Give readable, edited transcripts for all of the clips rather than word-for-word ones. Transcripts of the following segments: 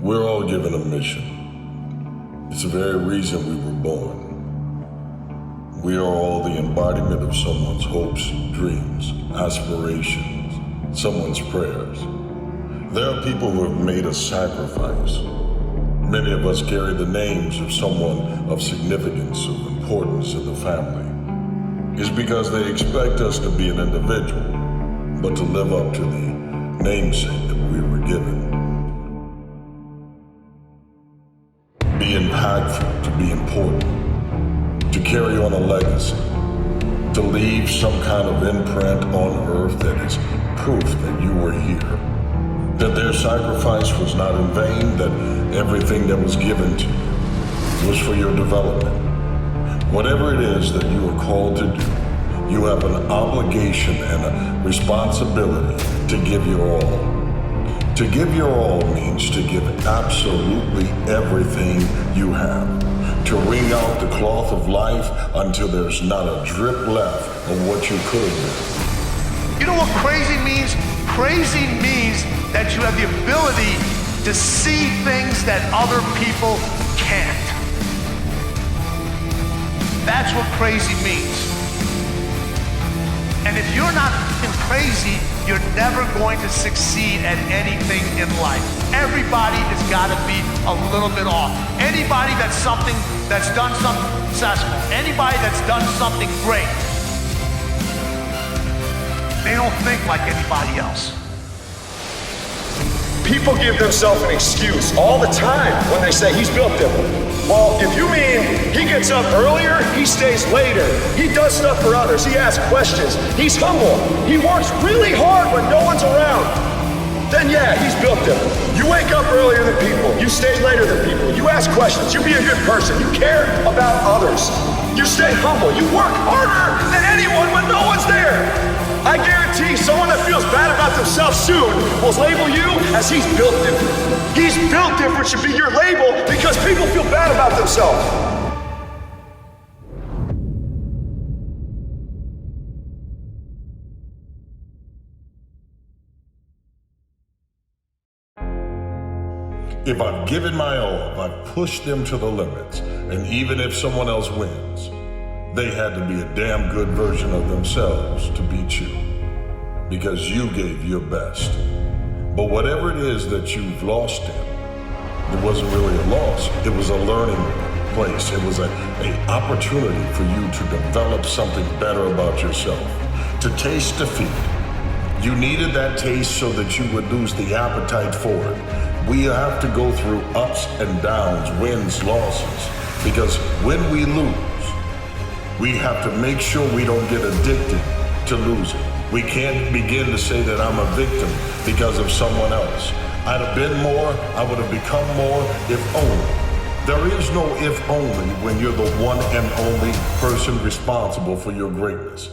We're all given a mission. It's the very reason we were born. We are all the embodiment of someone's hopes, dreams, aspirations, someone's prayers. There are people who have made a sacrifice. Many of us carry the names of someone of significance, of importance in the family. It's because they expect us to be an individual, but to live up to the namesake that we were given. Be impactful, to be important, to carry on a legacy, to leave some kind of imprint on earth that is proof that you were here, that their sacrifice was not in vain, that everything that was given to you was for your development. Whatever it is that you are called to do, you have an obligation and a responsibility to give your all. To give your all means to give absolutely everything you have. To wring out the cloth of life until there's not a drip left of what you could have been. You know what crazy means? Crazy means that you have the ability to see things that other people can't. That's what crazy means. And if you're not crazy, you're never going to succeed at anything in life. Everybody has got to be a little bit off. Anybody that's done something successful, anybody that's done something great, they don't think like anybody else. People give themselves an excuse all the time when they say he's built different. Well, if you mean he gets up earlier, he stays later, he does stuff for others, he asks questions, he's humble, he works really hard when no one's around, then yeah, he's built different. You wake up earlier than people, you stay later than people, you ask questions, you be a good person, you care about others, you stay humble, you work harder than anyone when no one's there. I guarantee someone that feels bad about themselves soon will label you as he's built different. He's built different should be your label because people feel bad about themselves. If I've given my all, if I've pushed them to the limits, and even if someone else wins, they had to be a damn good version of themselves to beat you, because you gave your best. But whatever it is that you've lost in, it wasn't really a loss, it was a learning place. It was an opportunity for you to develop something better about yourself, to taste defeat. You needed that taste so that you would lose the appetite for it. We have to go through ups and downs, wins, losses, because when we lose, we have to make sure we don't get addicted to losing. We can't begin to say that I'm a victim because of someone else. I'd have been more, I would have become more if only. There is no if only when you're the one and only person responsible for your greatness.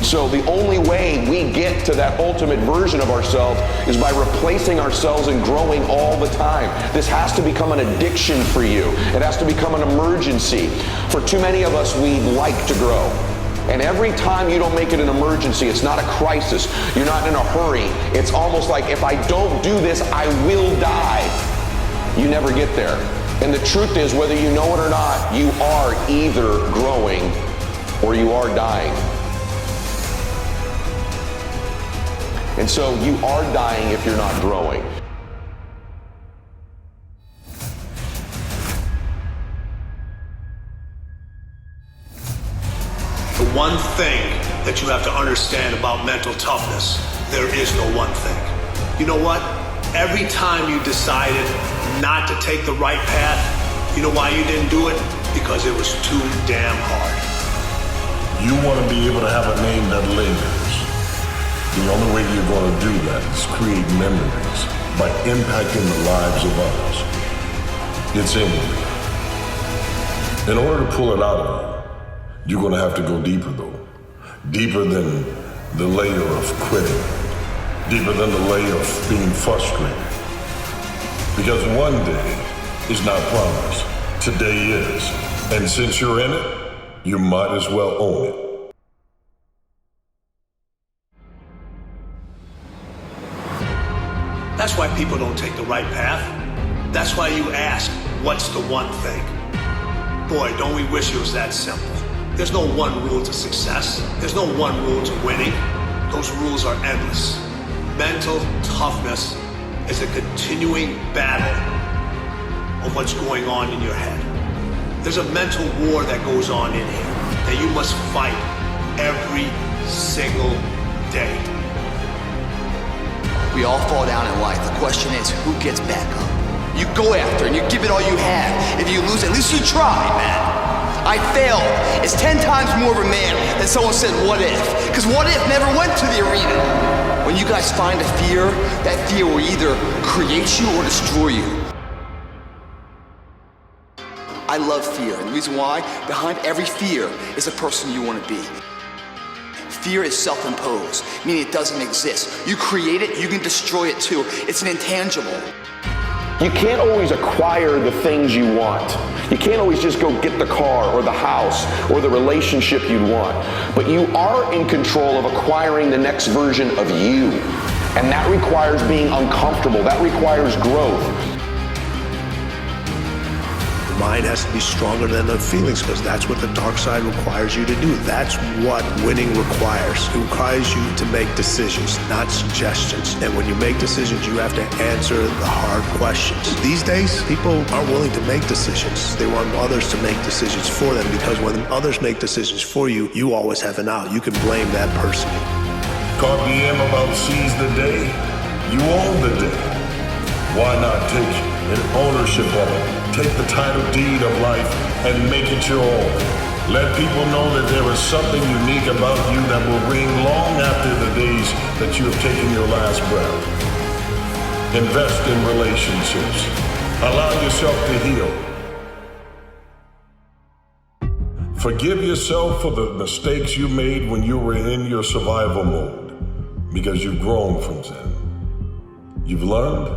So the only way we get to that ultimate version of ourselves is by replacing ourselves and growing all the time. This has to become an addiction for you. It has to become an emergency. For too many of us, we like to grow. And every time you don't make it an emergency, it's not a crisis. You're not in a hurry. It's almost like if I don't do this, I will die. You never get there. And the truth is, whether you know it or not, you are either growing or you are dying. And so you are dying if you're not growing. The one thing that you have to understand about mental toughness, there is no one thing. You know what? Every time you decided not to take the right path, you know why you didn't do it? Because it was too damn hard. You want to be able to have a name that lingers. The only way you're going to do that is create memories by impacting the lives of others. It's in you. In order to pull it out of you, you're going to have to go deeper though. Deeper than the layer of quitting. Deeper than the layer of being frustrated. Because one day is not promised. Today is. And since you're in it, you might as well own it. That's why people don't take the right path. That's why you ask, what's the one thing? Boy, don't we wish it was that simple. There's no one rule to success. There's no one rule to winning. Those rules are endless. Mental toughness is a continuing battle of what's going on in your head. There's a mental war that goes on in here that you must fight every single day. We all fall down in life. The question is, who gets back up? You go after and you give it all you have. If you lose, at least you tried, man. I failed. It's 10 times more of a man than someone said, what if? Because what if never went to the arena. When you guys find a fear, that fear will either create you or destroy you. I love fear, and the reason why, behind every fear is a person you want to be. Fear is self-imposed, meaning it doesn't exist. You create it, you can destroy it too. It's an intangible. You can't always acquire the things you want. You can't always just go get the car or the house or the relationship you'd want. But you are in control of acquiring the next version of you. And that requires being uncomfortable. That requires growth. The mind has to be stronger than the feelings, because that's what the dark side requires you to do. That's what winning requires. It requires you to make decisions, not suggestions. And when you make decisions, you have to answer the hard questions. These days, people aren't willing to make decisions. They want others to make decisions for them, because when others make decisions for you, you always have an out. You can blame that person. Caught the about seize the day. You own the day. Why not take an ownership of it? Take the title deed of life and make it your own. Let people know that there is something unique about you that will ring long after the days that you have taken your last breath. Invest in relationships. Allow yourself to heal. Forgive yourself for the mistakes you made when you were in your survival mode, because you've grown from them. You've learned,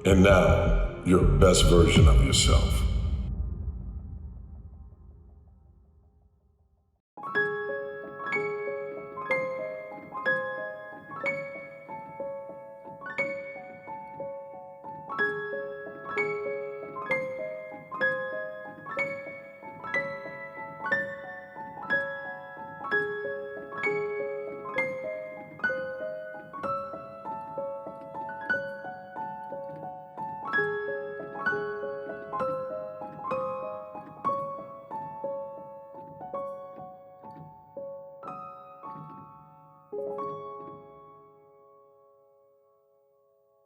and now you're the best version of yourself.